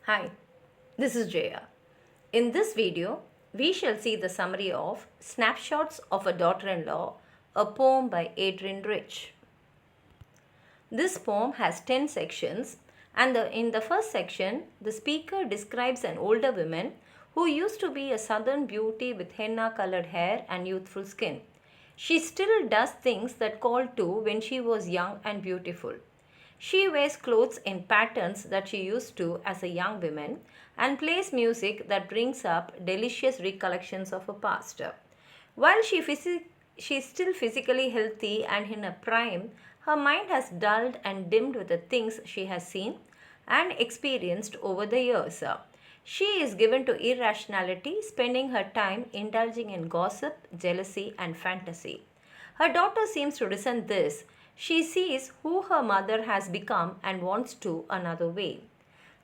Hi, this is Jaya. In this video, we shall see the summary of Snapshots of a Daughter-in-Law, a poem by Adrienne Rich. This poem has 10 sections, and in the first section, the speaker describes an older woman who used to be a southern beauty with henna-colored hair and youthful skin. She still does things that called to when she was young and beautiful. She wears clothes in patterns that she used to as a young woman and plays music that brings up delicious recollections of her past. While she is still physically healthy and in her prime, her mind has dulled and dimmed with the things she has seen and experienced over the years. She is given to irrationality, spending her time indulging in gossip, jealousy, and fantasy. Her daughter seems to resent this. She sees who her mother has become and wants to another way.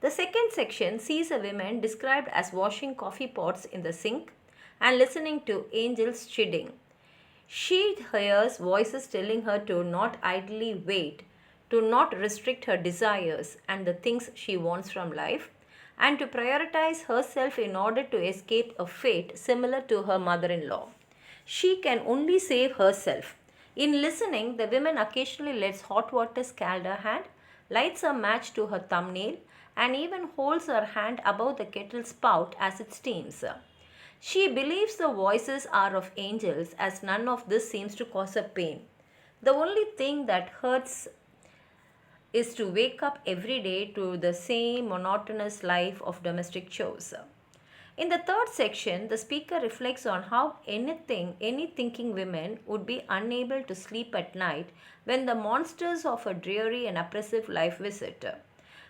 The second section sees a woman described as washing coffee pots in the sink and listening to angels chiding. She hears voices telling her to not idly wait, to not restrict her desires and the things she wants from life, and to prioritize herself in order to escape a fate similar to her mother in law. She can only save herself. In listening, the woman occasionally lets hot water scald her hand, lights a match to her thumbnail, and even holds her hand above the kettle spout as it steams. She believes the voices are of angels, as none of this seems to cause her pain. The only thing that hurts is to wake up every day to the same monotonous life of domestic chores. In the third section, the speaker reflects on how any thinking women would be unable to sleep at night when the monsters of a dreary and oppressive life visit.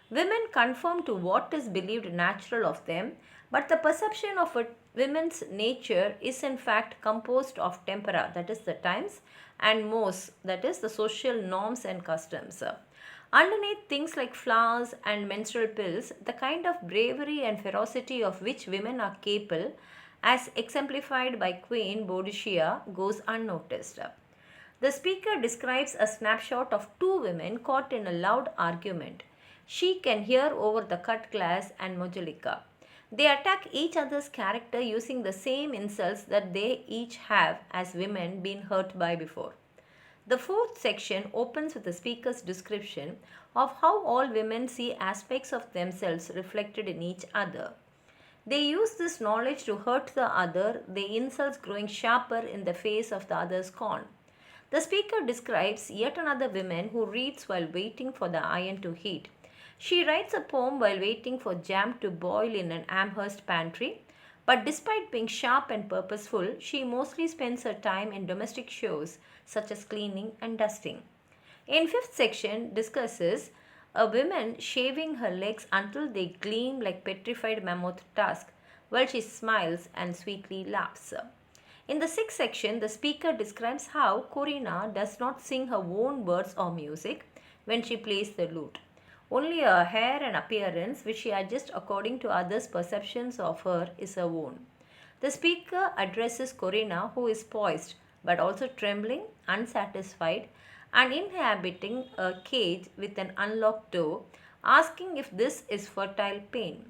Women conform to what is believed natural of them, but the perception of a woman's nature is in fact composed of tempera, that is the times, and mos, that is the social norms and customs. Underneath things like flowers and menstrual pills, the kind of bravery and ferocity of which women are capable, as exemplified by Queen Boadicea, goes unnoticed. The speaker describes a snapshot of two women caught in a loud argument. She can hear over the cut glass and Mojulika. They attack each other's character using the same insults that they each have as women been hurt by before. The fourth section opens with the speaker's description of how all women see aspects of themselves reflected in each other. They use this knowledge to hurt the other, the insults growing sharper in the face of the other's scorn. The speaker describes yet another woman who reads while waiting for the iron to heat. She writes a poem while waiting for jam to boil in an Amherst pantry, but despite being sharp and purposeful, she mostly spends her time in domestic chores such as cleaning and dusting. In fifth section discusses a woman shaving her legs until they gleam like petrified mammoth tusk while she smiles and sweetly laughs. In the sixth section, the speaker describes how Corina does not sing her own words or music when she plays the lute. Only her hair and appearance, which she adjusts according to others' perceptions of her, is her own. The speaker addresses Corina, who is poised but also trembling, unsatisfied, and inhabiting a cage with an unlocked door, asking if this is fertile pain.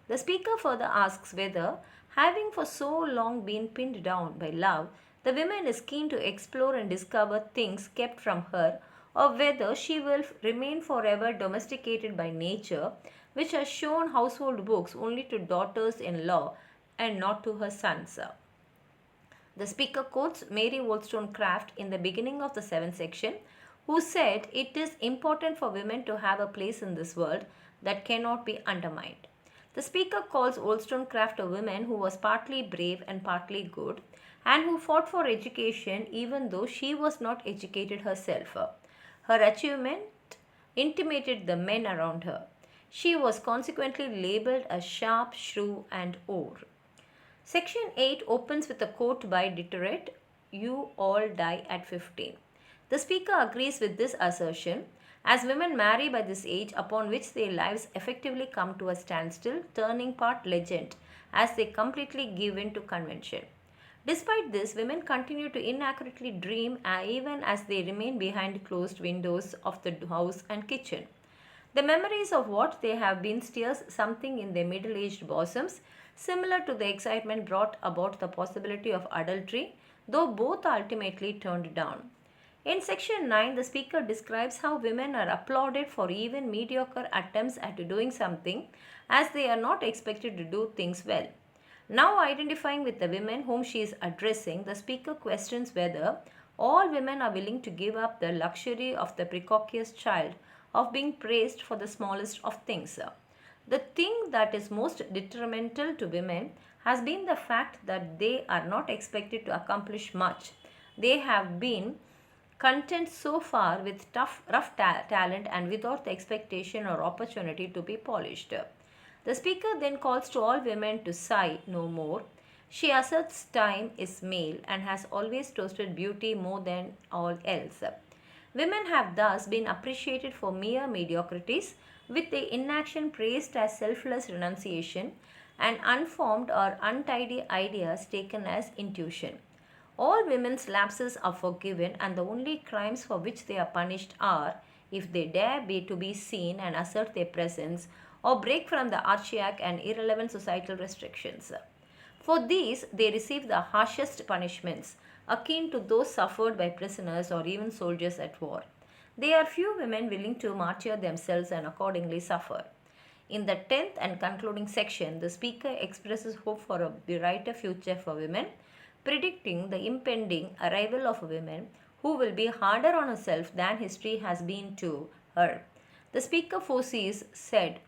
The speaker further asks whether, having for so long been pinned down by love, the woman is keen to explore and discover things kept from her, or whether she will remain forever domesticated by nature, which has shown household books only to daughters-in-law and not to her sons. The speaker quotes Mary Wollstonecraft in the beginning of the seventh section, who said it is important for women to have a place in this world that cannot be undermined. The speaker calls Wollstonecraft a woman who was partly brave and partly good, and who fought for education even though she was not educated herself. Her achievement intimidated the men around her. She was consequently labeled a sharp shrew and oar. Section 8 opens with a quote by Diderot, "You all die at 15." The speaker agrees with this assertion, as women marry by this age upon which their lives effectively come to a standstill, turning part legend as they completely give in to convention. Despite this, women continue to inaccurately dream even as they remain behind closed windows of the house and kitchen. The memories of what they have been stirs something in their middle-aged bosoms, similar to the excitement brought about the possibility of adultery, though both are ultimately turned down. In section 9, the speaker describes how women are applauded for even mediocre attempts at doing something, as they are not expected to do things well. Now, identifying with the women whom she is addressing, the speaker questions whether all women are willing to give up the luxury of the precocious child of being praised for the smallest of things. The thing that is most detrimental to women has been the fact that they are not expected to accomplish much. They have been content so far with rough talent and without the expectation or opportunity to be polished. The speaker then calls to all women to sigh no more. She asserts time is male and has always toasted beauty more than all else. Women have thus been appreciated for mere mediocrities, with the inaction praised as selfless renunciation and unformed or untidy ideas taken as intuition. All women's lapses are forgiven, and the only crimes for which they are punished are if they dare to be seen and assert their presence or break from the archaic and irrelevant societal restrictions. For these, they receive the harshest punishments, akin to those suffered by prisoners or even soldiers at war. There are few women willing to martyr themselves and accordingly suffer. In the 10th and concluding section, the speaker expresses hope for a brighter future for women, predicting the impending arrival of women who will be harder on herself than history has been to her. The speaker foresees, said,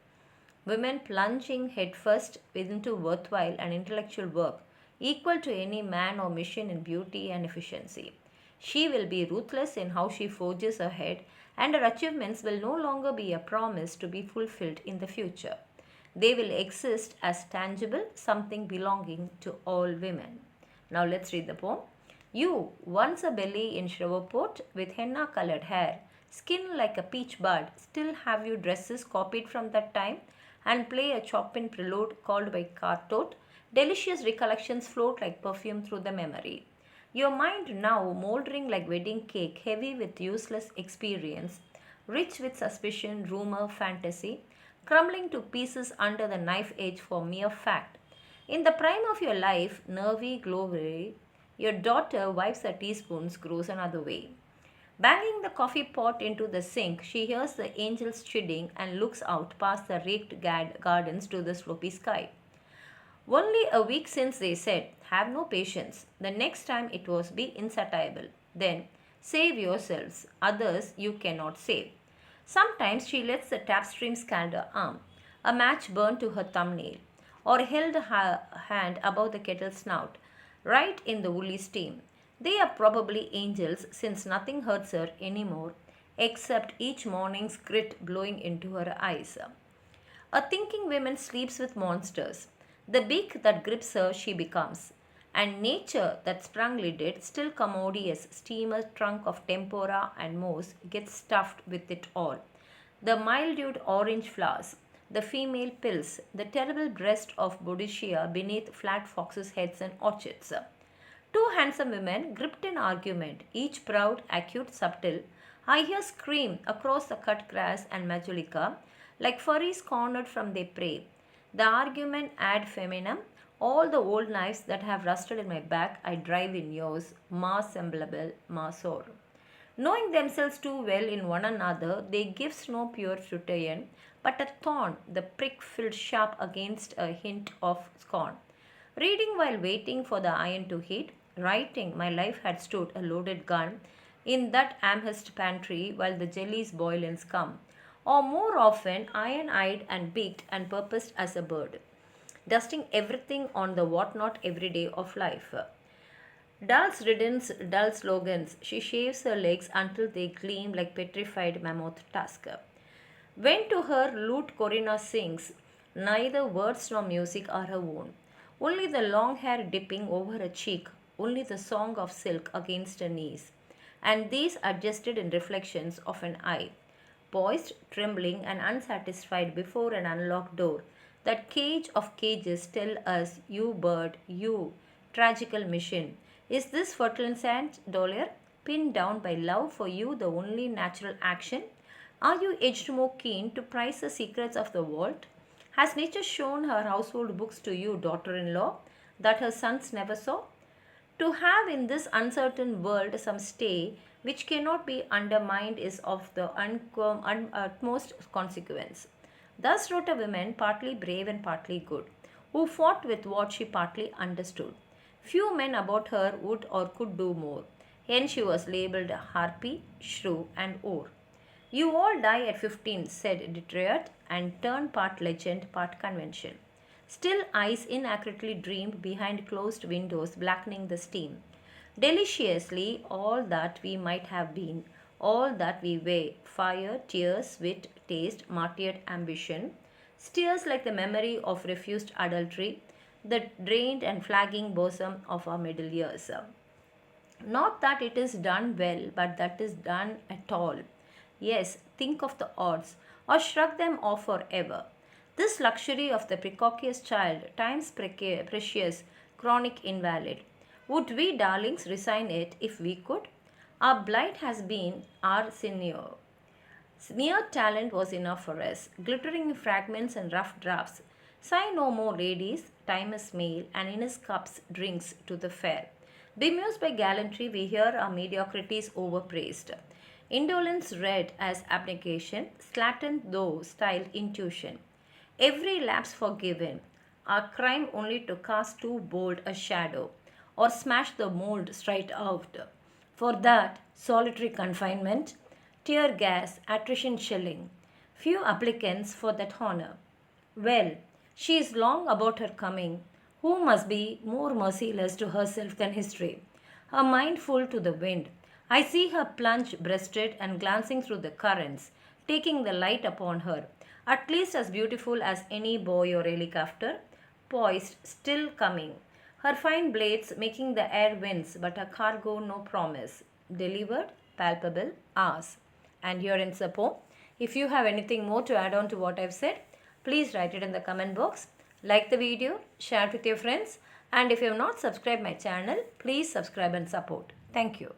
women plunging headfirst into worthwhile and intellectual work, equal to any man or machine in beauty and efficiency. She will be ruthless in how she forges ahead, and her achievements will no longer be a promise to be fulfilled in the future. They will exist as tangible, something belonging to all women. Now let's read the poem. You, once a belly in Shreveport with henna-colored hair, skin like a peach bud, still have you dresses copied from that time, and play a Chopin prelude called by Cartot. Delicious recollections float like perfume through the memory. Your mind now mouldering like wedding cake, heavy with useless experience, rich with suspicion, rumor, fantasy, crumbling to pieces under the knife edge for mere fact. In the prime of your life, nervy, glory, your daughter wipes her teaspoons, grows another way. Banging the coffee pot into the sink, she hears the angels chiding and looks out past the raked gardens to the slopy sky. Only a week since they said, have no patience. The next time it was, be insatiable. Then, save yourselves. Others you cannot save. Sometimes she lets the tap stream scald her arm, a match burned to her thumbnail, or held her hand above the kettle's snout, right in the woolly steam. They are probably angels, since nothing hurts her anymore except each morning's grit blowing into her eyes. A thinking woman sleeps with monsters. The beak that grips her she becomes, and nature that sprungly did, still commodious steamer trunk of tempura and moss, gets stuffed with it all. The mildewed orange flowers, the female pills, the terrible breast of Boadicea beneath flat foxes' heads and orchards. Two handsome women gripped in argument, each proud, acute, subtle. I hear scream across the cut grass and majolica, like furries cornered from their prey. The argument ad feminam, all the old knives that have rusted in my back I drive in yours, ma semblable, ma sore. Knowing themselves too well in one another, they gives no pure fruition, but a thorn, the prick filled sharp against a hint of scorn. Reading while waiting for the iron to heat, writing my life had stood a loaded gun in that Amherst pantry while the jellies boil and scum, or more often iron-eyed and beaked and purposed as a bird, dusting everything on the what-not every day of life. Dull's riddance, dull slogans, she shaves her legs until they gleam like petrified mammoth tusk. When to her lute Corina sings, neither words nor music are her own. Only the long hair dipping over her cheek, only the song of silk against her knees, and these adjusted in reflections of an eye, poised, trembling, and unsatisfied before an unlocked door. That cage of cages tell us, you bird, you tragical mission. Is this fertile sand, dollar, pinned down by love for you the only natural action? Are you edged more keen to prize the secrets of the vault? Has nature shown her household books to you, daughter-in-law, that her sons never saw? To have in this uncertain world some stay which cannot be undermined is of the utmost consequence. Thus wrote a woman partly brave and partly good, who fought with what she partly understood. Few men about her would or could do more. Hence she was labelled harpy, shrew, and oar. You all die at 15, said Detroit, and turned part legend, part convention. Still, eyes inaccurately dreamed behind closed windows, blackening the steam. Deliciously, all that we might have been, all that we were fire, tears, wit, taste, martyred ambition, steers like the memory of refused adultery, the drained and flagging bosom of our middle years. Not that it is done well, but that is done at all. Yes, think of the odds, or shrug them off forever. This luxury of the precocious child, time's precious, chronic invalid. Would we darlings resign it if we could? Our blight has been our senior. Mere talent was enough for us, glittering fragments and rough drafts. Sigh no more, ladies, time is male, and in his cups drinks to the fair. Bemused by gallantry, we hear our mediocrities overpraised. Indolence read as abnegation, slattern though styled intuition. Every lapse forgiven, our crime only to cast too bold a shadow, or smash the mold straight out. For that, solitary confinement, tear gas, attrition shilling. Few applicants for that honor. Well, she is long about her coming, who must be more merciless to herself than history. Her mind full to the wind. I see her plunge breasted and glancing through the currents, taking the light upon her, at least as beautiful as any boy or relic after, poised, still coming. Her fine blades making the air winds, but her cargo no promise. Delivered, palpable, ours. And here ends the poem. If you have anything more to add on to what I've said, please write it in the comment box. Like the video, share it with your friends, and if you have not subscribed my channel, please subscribe and support. Thank you.